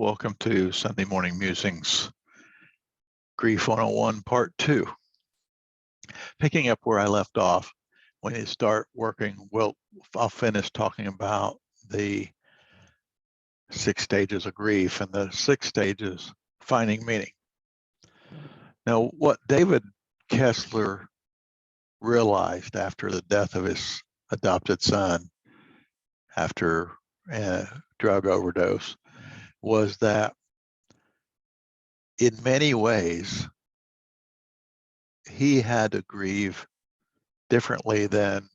Welcome to Sunday Morning Musings, Grief 101, Part 2. Picking up where I left off, when you start working, I'll finish talking about the 6 stages of grief and the 6 stages finding meaning. Now, what David Kessler realized after the death of his adopted son, after a drug overdose, was that in many ways, he had to grieve differently than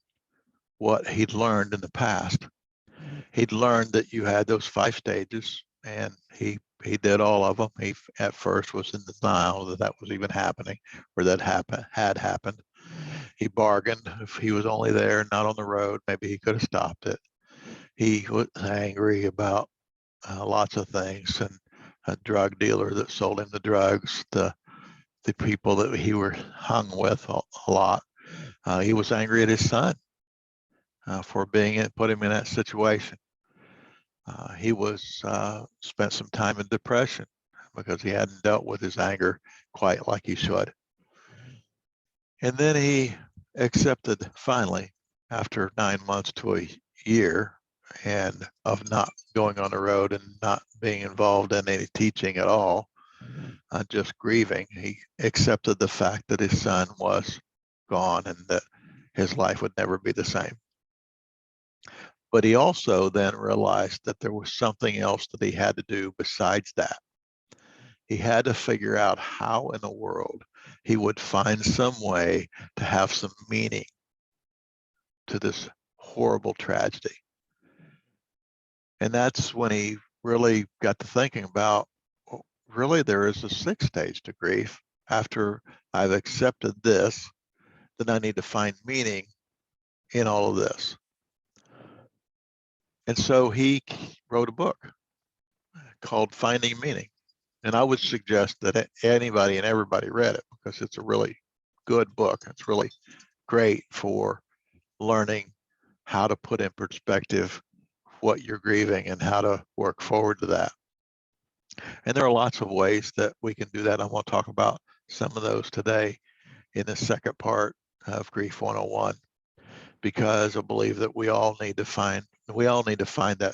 what he'd learned in the past. He'd learned that you had those 5 stages, and he did all of them. He at first was in denial that was even happening, or that had happened. He bargained. If he was only there, not on the road, maybe he could have stopped it. He was angry about lots of things, and a drug dealer that sold him the drugs, the people that he were hung with a lot. He was angry at his son for put him in that situation. He was spent some time in depression because he hadn't dealt with his anger quite like he should. And then he accepted finally, after 9 months to a year and of not going on the road and not being involved in any teaching at all, just grieving, he accepted the fact that his son was gone and that his life would never be the same. But he also then realized that there was something else that he had to do besides that. He had to figure out how in the world he would find some way to have some meaning to this horrible tragedy. And that's when he really got to thinking about, well, really there is a 6th stage to grief. After I've accepted this, then I need to find meaning in all of this. And so he wrote a book called Finding Meaning. And I would suggest that anybody and everybody read it, because it's a really good book. It's really great for learning how to put in perspective what you're grieving and how to work forward to that. And there are lots of ways that we can do that. I want to talk about some of those today in the second part of Grief 101, because I believe that we all need to find that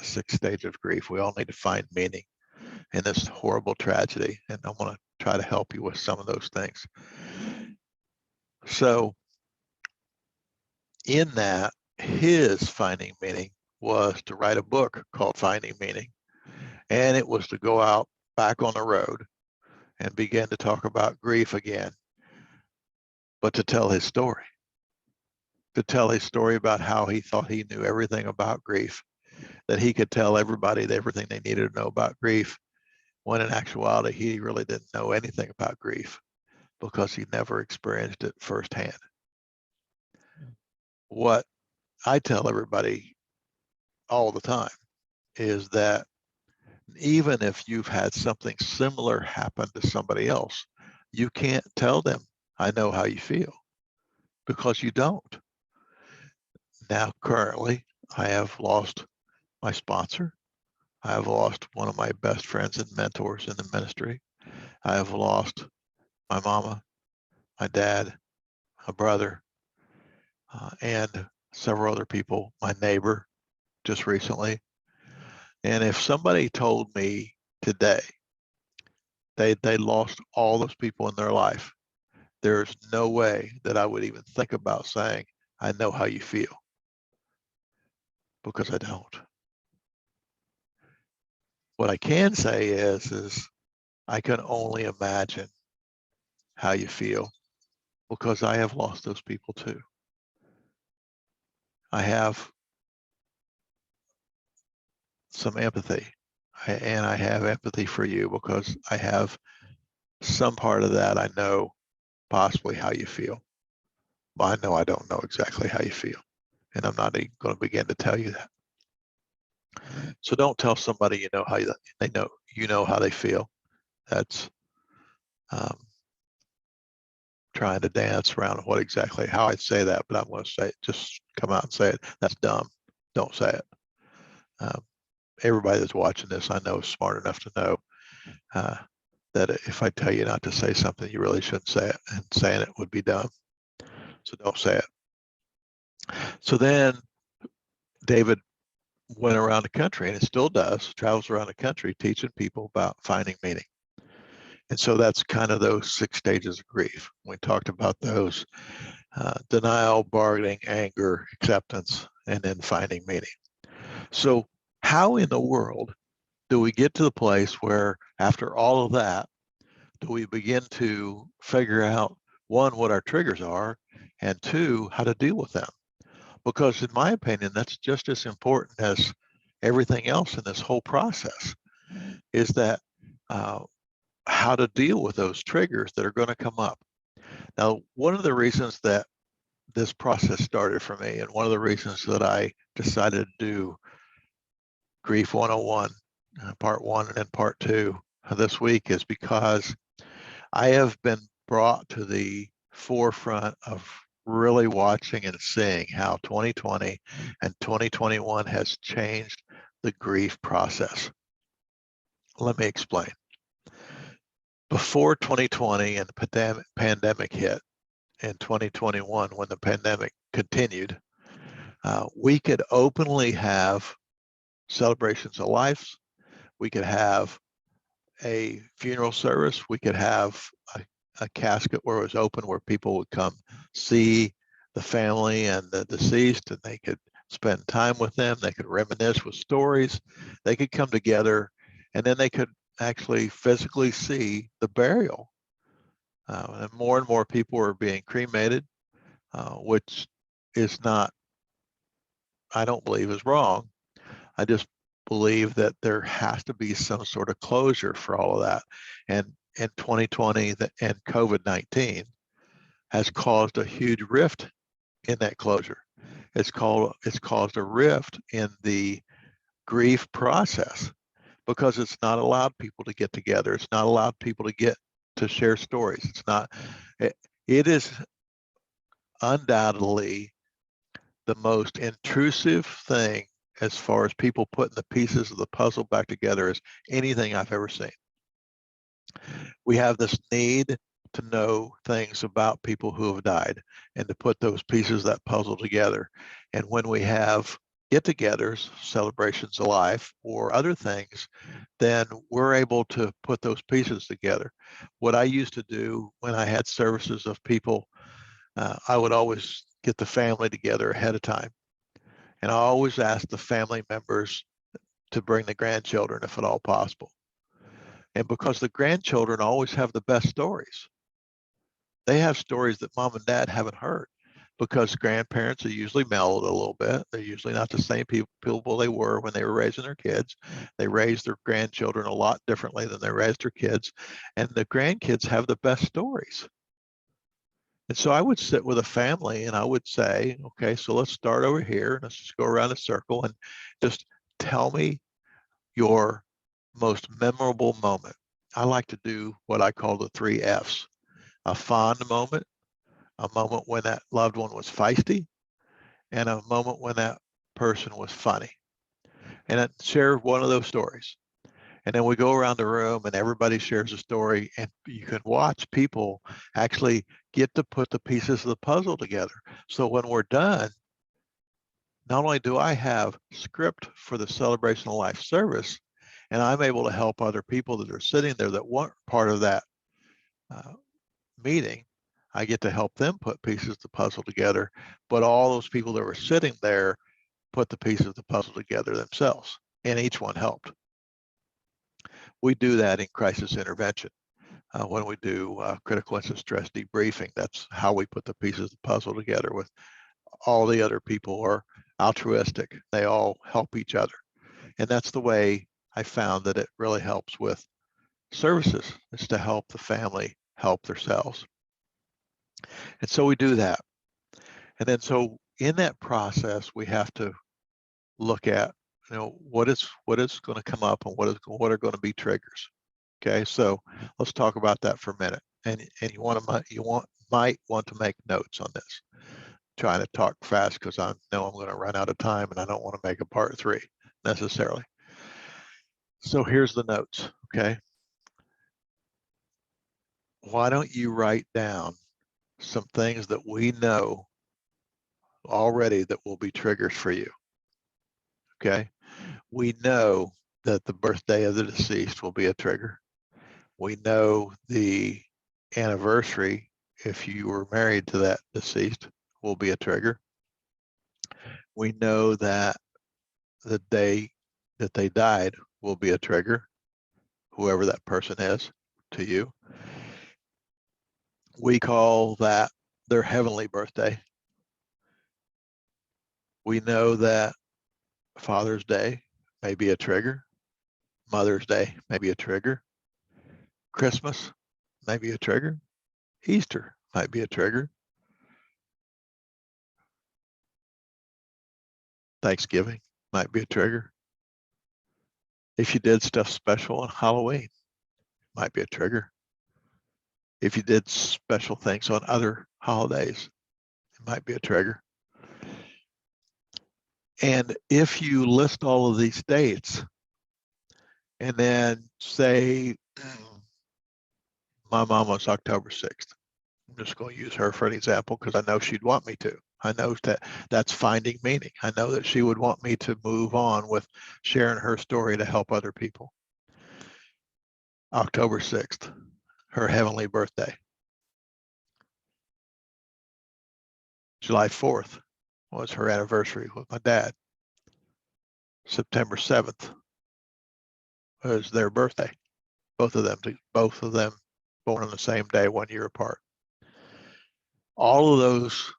6th stage of grief. We all need to find meaning in this horrible tragedy. And I want to try to help you with some of those things. So in that, his finding meaning was to write a book called Finding Meaning. And it was to go out back on the road and begin to talk about grief again, but to tell his story. To tell his story about how he thought he knew everything about grief, that he could tell everybody everything they needed to know about grief, when in actuality, he really didn't know anything about grief because he never experienced it firsthand. What I tell everybody all the time is that even if you've had something similar happen to somebody else, you can't tell them, I know how you feel, because you don't. Now, currently, I have lost my sponsor. I have lost one of my best friends and mentors in the ministry. I have lost my mama, my dad, my brother, and several other people, my neighbor just recently. And if somebody told me today they lost all those people in their life, there's no way that I would even think about saying, I know how you feel, because I don't. What I can say is I can only imagine how you feel, because I have lost those people too. I have some empathy, and I have empathy for you because I have some part of that. I know possibly how you feel, but I know I don't know exactly how you feel, and I'm not even going to begin to tell you that. So don't tell somebody you know how they feel. That's trying to dance around how I'd say that, but I'm going to say it. Just come out and say it. That's dumb. Don't say it. everybody that's watching this, I know, is smart enough to know that if I tell you not to say something, you really shouldn't say it, and saying it would be dumb. So don't say it. So then David went around the country, and it still does, travels around the country teaching people about finding meaning. And so that's kind of those 6 stages of grief. We talked about those: denial, bargaining, anger, acceptance, and then finding meaning. So how in the world do we get to the place where, after all of that, do we begin to figure out, one, what our triggers are, and two, how to deal with them? Because in my opinion, that's just as important as everything else in this whole process, is that how to deal with those triggers that are going to come up. Now, one of the reasons that this process started for me, and one of the reasons that I decided to do Grief 101, part 1 and then part 2 this week, is because I have been brought to the forefront of really watching and seeing how 2020 and 2021 has changed the grief process. Let me explain. Before 2020 and the pandemic hit in 2021, when the pandemic continued, we could openly have celebrations of life. We could have a funeral service. We could have a casket where it was open, where people would come see the family and the deceased, and they could spend time with them. They could reminisce with stories. They could come together, and then they could actually physically see the burial. And more people were being cremated, which is not, I don't believe is wrong. I just believe that there has to be some sort of closure for all of that. And in 2020 and COVID-19 has caused a huge rift in that closure. It's caused a rift in the grief process, because it's not allowed people to get together. It's not allowed people to get to share stories. It's not, it is undoubtedly the most intrusive thing as far as people putting the pieces of the puzzle back together as anything I've ever seen. We have this need to know things about people who have died and to put those pieces of that puzzle together. And when we have get-togethers, celebrations of life, or other things, then we're able to put those pieces together. What I used to do when I had services of people, I would always get the family together ahead of time. And I always ask the family members to bring the grandchildren if at all possible. And because the grandchildren always have the best stories. They have stories that mom and dad haven't heard, because grandparents are usually mellowed a little bit. They're usually not the same people they were when they were raising their kids. They raise their grandchildren a lot differently than they raised their kids. And the grandkids have the best stories. And so I would sit with a family and I would say, okay, so let's start over here. Let's just go around a circle and just tell me your most memorable moment. I like to do what I call the 3 F's: a fond moment, a moment when that loved one was feisty, and a moment when that person was funny. And then share one of those stories. And then we go around the room and everybody shares a story, and you can watch people actually get to put the pieces of the puzzle together. So when we're done, not only do I have script for the Celebration of Life service, and I'm able to help other people that are sitting there that weren't part of that meeting, I get to help them put pieces of the puzzle together, but all those people that were sitting there put the pieces of the puzzle together themselves, and each one helped. We do that in crisis intervention. When we do critical incident stress debriefing, that's how we put the pieces of the puzzle together. With all the other people are altruistic. They all help each other. And that's the way I found that it really helps with services, is to help the family help themselves. And so we do that. And then so in that process, we have to look at, what is going to come up and what are going to be triggers. Okay, so let's talk about that for a minute. And might want to make notes on this. I'm trying to talk fast because I know I'm going to run out of time and I don't want to make a part 3 necessarily. So here's the notes, okay? Why don't you write down some things that we know already that will be triggers for you, okay? We know that the birthday of the deceased will be a trigger. We know the anniversary, if you were married to that deceased, will be a trigger. We know that the day that they died will be a trigger, whoever that person is to you. We call that their heavenly birthday. We know that Father's Day may be a trigger. Mother's Day may be a trigger. Christmas may be a trigger. Easter might be a trigger. Thanksgiving might be a trigger. If you did stuff special on Halloween, might be a trigger. If you did special things on other holidays, it might be a trigger. And if you list all of these dates and then say, my mom was October 6th. I'm just going to use her for an example because I know she'd want me to. I know that that's finding meaning. I know that she would want me to move on with sharing her story to help other people. October 6th, her heavenly birthday. July 4th was her anniversary with my dad. September 7th was their birthday. Both of them born on the same day, 1 year apart. All of those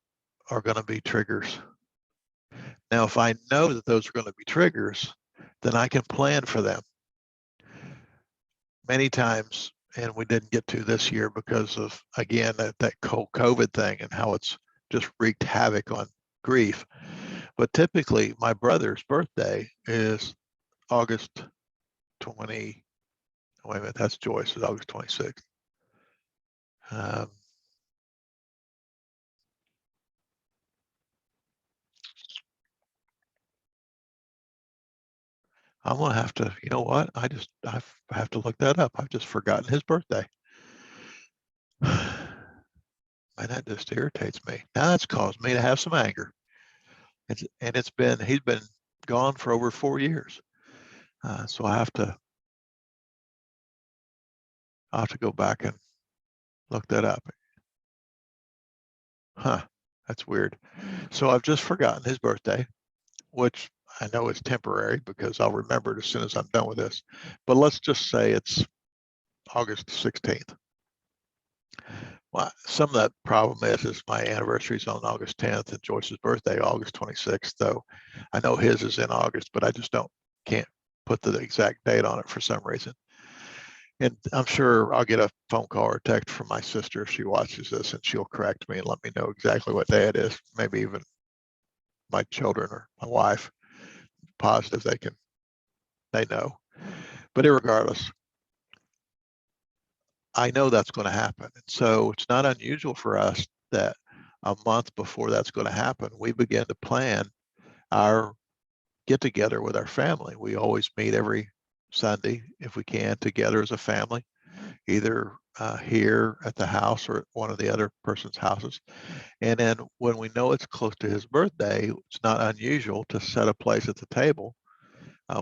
are going to be triggers. Now, if I know that those are going to be triggers, then I can plan for them. Many times, and we didn't get to this year because of, again, that COVID thing and how it's just wreaked havoc on grief. But typically, my brother's birthday is August 20. Wait a minute, that's Joyce's, August 26th. I'm gonna have to, you know what? I have to look that up. I've just forgotten his birthday. And that just irritates me. Now that's caused me to have some anger. He's been gone for over 4 years. So I'll have to go back and look that up. Huh, that's weird. So I've just forgotten his birthday, which I know is temporary because I'll remember it as soon as I'm done with this. But let's just say it's August 16th. Well, some of that problem is my anniversary is on August 10th and Joyce's birthday, August 26th. So I know his is in August, but I just can't put the exact date on it for some reason. And I'm sure I'll get a phone call or text from my sister if she watches this, and she'll correct me and let me know exactly what day it is. Maybe even my children or my wife, positive they know. But irregardless, I know that's going to happen. And so it's not unusual for us that a month before that's going to happen, we begin to plan our get together with our family. We always meet every Sunday, if we can, together as a family, either here at the house or at one of the other person's houses. And then when we know it's close to his birthday, it's not unusual to set a place at the table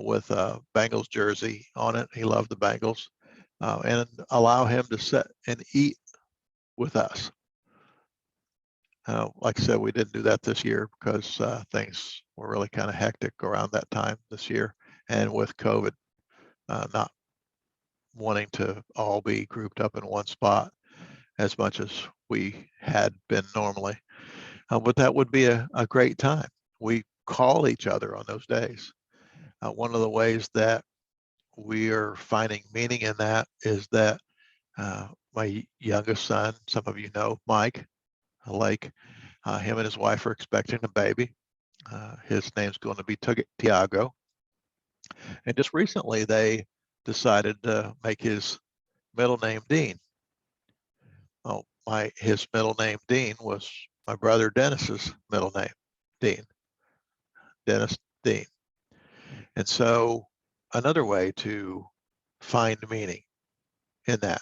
with a Bengals jersey on it. He loved the Bengals. And allow him to sit and eat with us. Like I said, we didn't do that this year because things were really kind of hectic around that time this year. And with COVID, not wanting to all be grouped up in one spot as much as we had been normally. But that would be a great time. We call each other on those days. One of the ways that we are finding meaning in that is that my youngest son, some of you know, Mike Lake, him and his wife are expecting a baby. His name's going to be Tiago. And just recently they decided to make his middle name Dean. Oh, his middle name Dean was my brother Dennis's middle name, Dean. Dennis Dean. And so another way to find meaning in that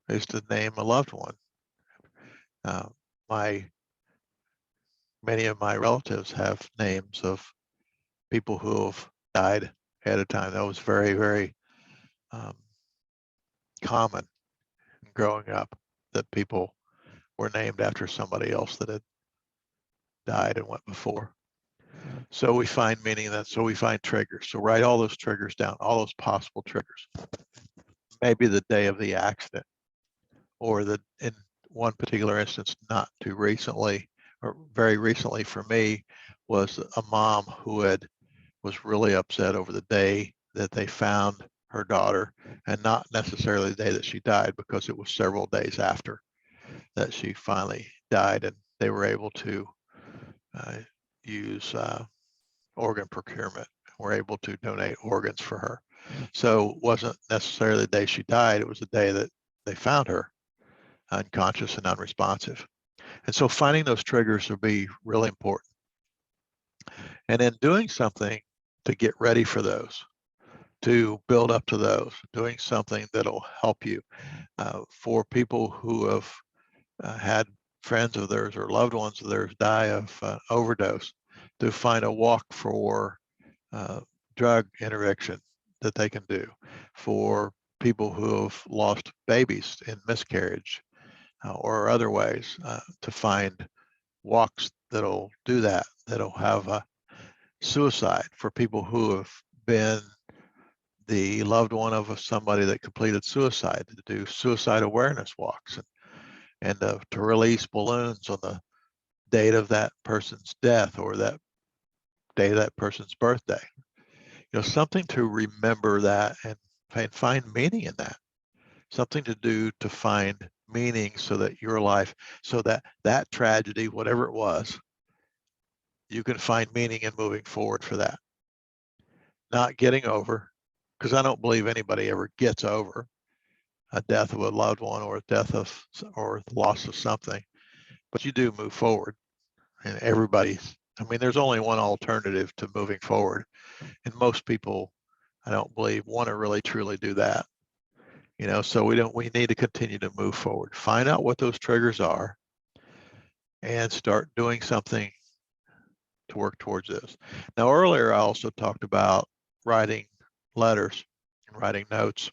is to name a loved one. Uh, many of my relatives have names of people who have died ahead of time. That was very, very common growing up, that people were named after somebody else that had died and went before. So we find meaning in that. So we find triggers. So write all those triggers down, all those possible triggers. Maybe the day of the accident, or the, in one particular instance, not too recently, or very recently for me, was a mom who was really upset over the day that they found her daughter, and not necessarily the day that she died, because it was several days after that she finally died, and they were able to use organ procurement. Were able to donate organs for her. So it wasn't necessarily the day she died, it was the day that they found her unconscious and unresponsive. And so finding those triggers will be really important. And then doing something to get ready for those, to build up to those, doing something that'll help you. For people who have had friends of theirs or loved ones of theirs die of overdose, to find a walk for drug interdiction that they can do. For people who have lost babies in miscarriage or other ways, to find walks that'll do that, that'll have a suicide. For people who have been the loved one of somebody that completed suicide, to do suicide awareness walks, and to release balloons on the date of that person's death or that day of that person's birthday. You know, something to remember that and find meaning in that. Something to do to find meaning, so that your life, so that that tragedy, whatever it was, you can find meaning in moving forward for that. Not getting over, because I don't believe anybody ever gets over a death of a loved one or a death of, or the loss of something, but you do move forward. And everybody's, I mean, there's only one alternative to moving forward, and most people, I don't believe, want to really truly do that. You know, so we need to continue to move forward. Find out what those triggers are and start doing something to work towards this. Now, earlier I also talked about writing letters and writing notes,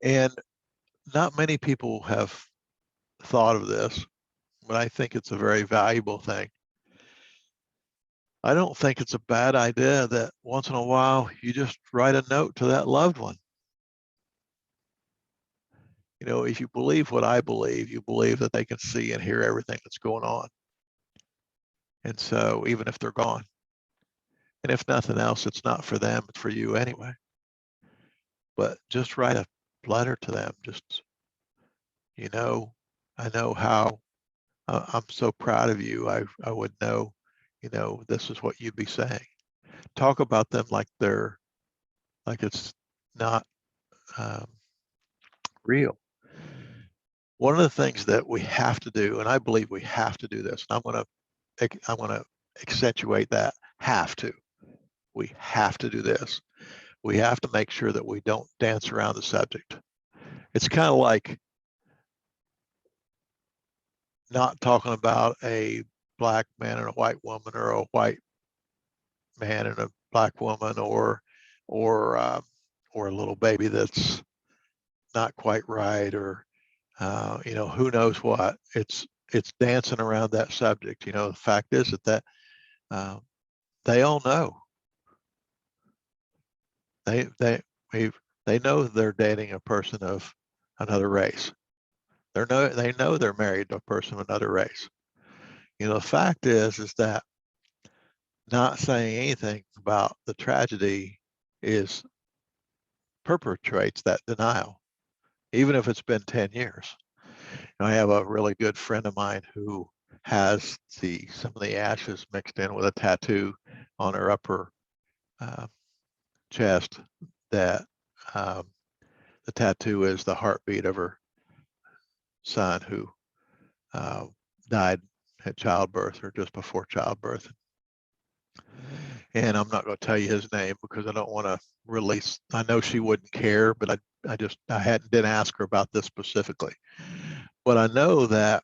and not many people have thought of this, but I think it's a very valuable thing. I don't think it's a bad idea that once in a while you just write a note to that loved one. You know, if you believe what I believe, you believe that they can see and hear everything that's going on. And so even if they're gone, and if nothing else, it's not for them, it's for you anyway. But just write a letter to them. Just, you know, I know how I'm so proud of you. I would know, you know, this is what you'd be saying. Talk about them like it's not real. One of the things that we have to do, and I believe we have to do this, and I'm gonna accentuate that have to. We have to do this. We have to make sure that we don't dance around the subject. It's kind of like not talking about a black man and a white woman, or a white man and a black woman, or or a little baby that's not quite right, or you know, who knows what. It's dancing around that subject. You know, the fact is that uh, they all know. They they they know they're dating a person of another race. They know they're married to a person of another race. You know, the fact is that not saying anything about the tragedy is perpetuates that denial, even if it's been 10 years. I have a really good friend of mine who has some of the ashes mixed in with a tattoo on her upper uh, chest, that the tattoo is the heartbeat of her son, who died at childbirth or just before childbirth. And I'm not going to tell you his name because I don't want to release. I know she wouldn't care, but I didn't ask her about this specifically. But I know that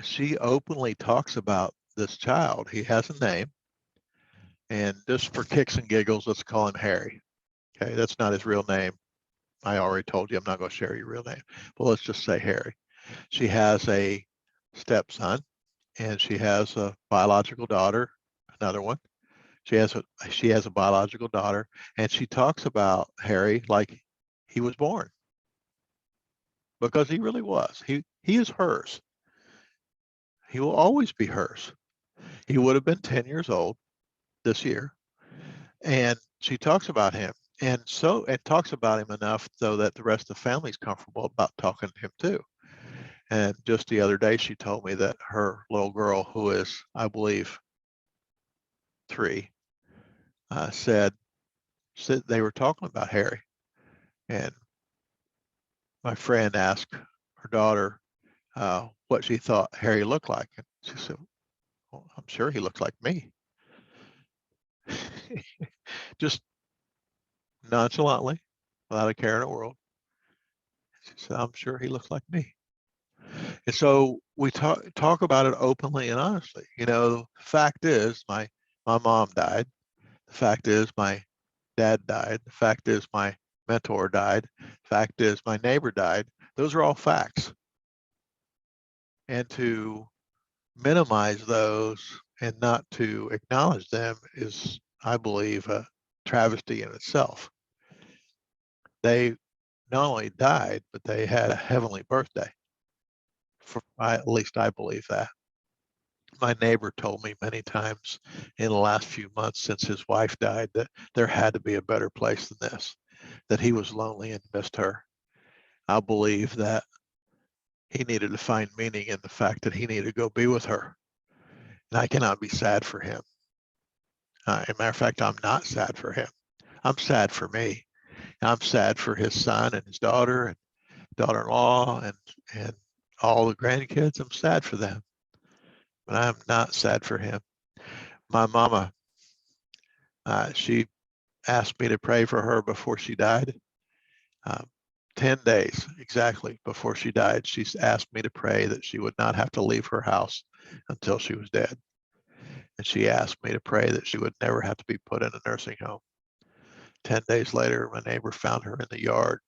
she openly talks about this child. He has a name, and just for kicks and giggles, let's call him Harry. Okay, that's not his real name. I already told you I'm not going to share your real name, but let's just say Harry. She has a stepson, and she has a biological daughter, another one. She has a biological daughter, and she talks about Harry like he was born, because he really was. He is hers. He will always be hers. He would have been 10 years old this year, and she talks about him, and talks about him enough so that the rest of the family's comfortable about talking to him too. And just the other day, she told me that her little girl, who is, I believe, 3, said they were talking about Harry, and my friend asked her daughter what she thought Harry looked like, and she said, "Well, I'm sure he looks like me." Just nonchalantly, without a care in the world, she said, "I'm sure he looks like me." And so we talk about it openly and honestly. You know, the fact is, my mom died. The fact is, my dad died. The fact is, my mentor died. The fact is, my neighbor died. Those are all facts. And to minimize those and not to acknowledge them is, I believe, a travesty in itself. They not only died, but they had a heavenly birthday. At least I believe that. My neighbor told me many times in the last few months since his wife died that there had to be a better place than this, that he was lonely and missed her. I believe that he needed to find meaning in the fact that he needed to go be with her. And I cannot be sad for him. As a matter of fact, I'm not sad for him. I'm sad for me. I'm sad for his son and his daughter and daughter-in-law and all the grandkids. I'm sad for them, but I'm not sad for him. My mama, she asked me to pray for her before she died. 10 days exactly before she died, she asked me to pray that she would not have to leave her house until she was dead. And she asked me to pray that she would never have to be put in a nursing home. 10 days later, my neighbor found her in the yard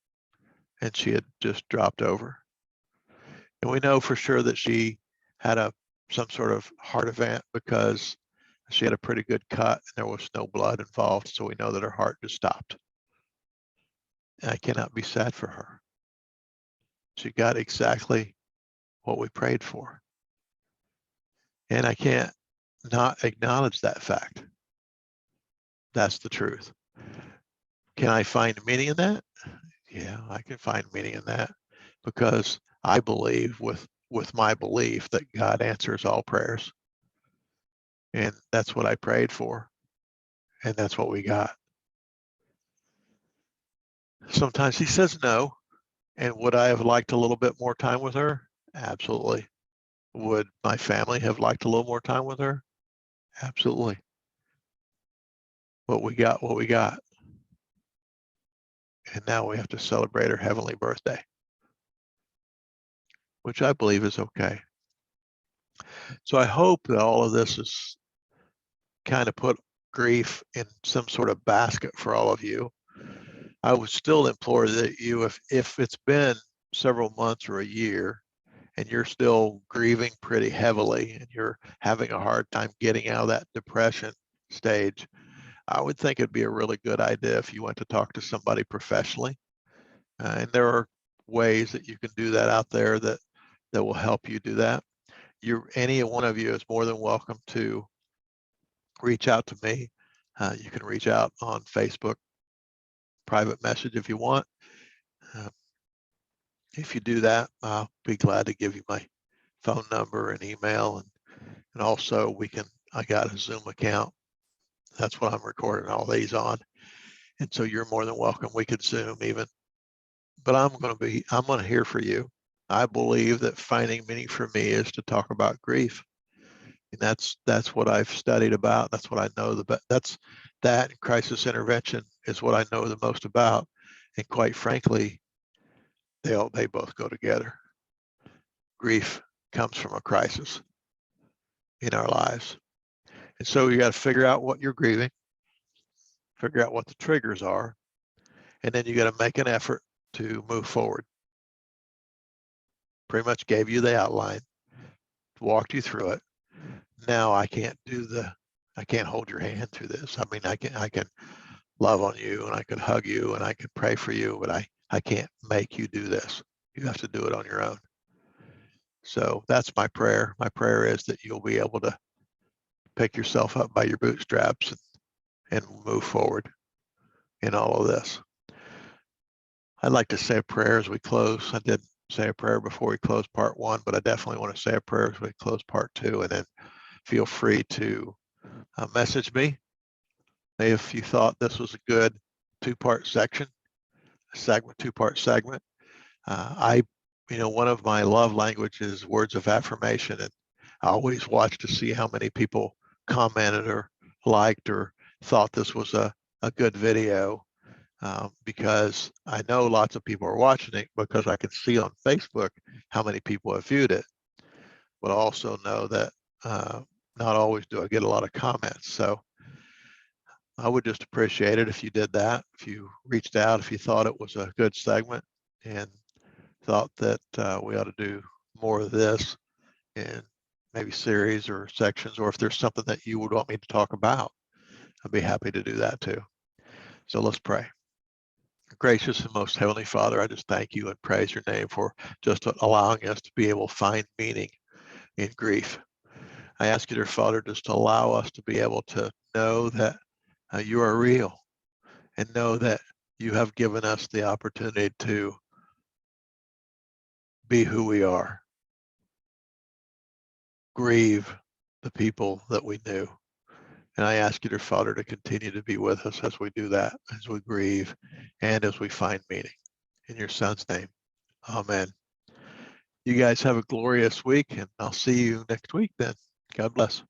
and she had just dropped over. And we know for sure that she had some sort of heart event because she had a pretty good cut and there was no blood involved. So we know that her heart just stopped. And I cannot be sad for her. She got exactly what we prayed for. And I can't not acknowledge that fact. That's the truth. Can I find meaning in that? Yeah, I can find meaning in that because I believe with my belief that God answers all prayers. And that's what I prayed for. And that's what we got. Sometimes he says no. And would I have liked a little bit more time with her? Absolutely. Would my family have liked a little more time with her? Absolutely. But we got what we got. And now we have to celebrate her heavenly birthday, which I believe is okay. So I hope that all of this is kind of put grief in some sort of basket for all of you. I would still implore that you, if it's been several months or a year and you're still grieving pretty heavily and you're having a hard time getting out of that depression stage, I would think it'd be a really good idea if you went to talk to somebody professionally. And there are ways that you can do that out there that will help you do that. Any one of you is more than welcome to reach out to me. You can reach out on Facebook, private message if you want. If you do that, I'll be glad to give you my phone number and email. And also I got a Zoom account. That's what I'm recording all these on. And so you're more than welcome. We could Zoom even, but I'm going to hear for you. I believe that finding meaning for me is to talk about grief. And that's what I've studied about. That's what I know that and crisis intervention is what I know the most about. And quite frankly, they both go together. Grief comes from a crisis in our lives. And so you got to figure out what you're grieving, figure out what the triggers are, and then you got to make an effort to move forward. Pretty much gave you the outline, walked you through it. Now I can't hold your hand through this. I mean, I can love on you and I can hug you and I can pray for you, but I can't make you do this. You have to do it on your own. So that's my prayer. My prayer is that you'll be able to pick yourself up by your bootstraps and move forward in all of this. I'd like to say a prayer as we close. I did say a prayer before we close part 1, but I definitely want to say a prayer as we close part 2, and then feel free to message me if you thought this was a good two-part two-part segment. One of my love languages is words of affirmation, and I always watch to see how many people commented or liked or thought this was a good video, because I know lots of people are watching it because I can see on Facebook how many people have viewed it, but I also know that not always do I get a lot of comments. So I would just appreciate it if you did that, if you reached out, if you thought it was a good segment and thought that we ought to do more of this in maybe series or sections, or if there's something that you would want me to talk about, I'd be happy to do that too. So let's pray. Gracious and most heavenly Father, I just thank you and praise your name for just allowing us to be able to find meaning in grief. I ask you, dear Father, just to allow us to be able to know that you are real and know that you have given us the opportunity to be who we are, grieve the people that we knew. And I ask you, dear Father, to continue to be with us as we do that, as we grieve and as we find meaning. In your Son's name, amen. You guys have a glorious week, and I'll see you next week then. God bless.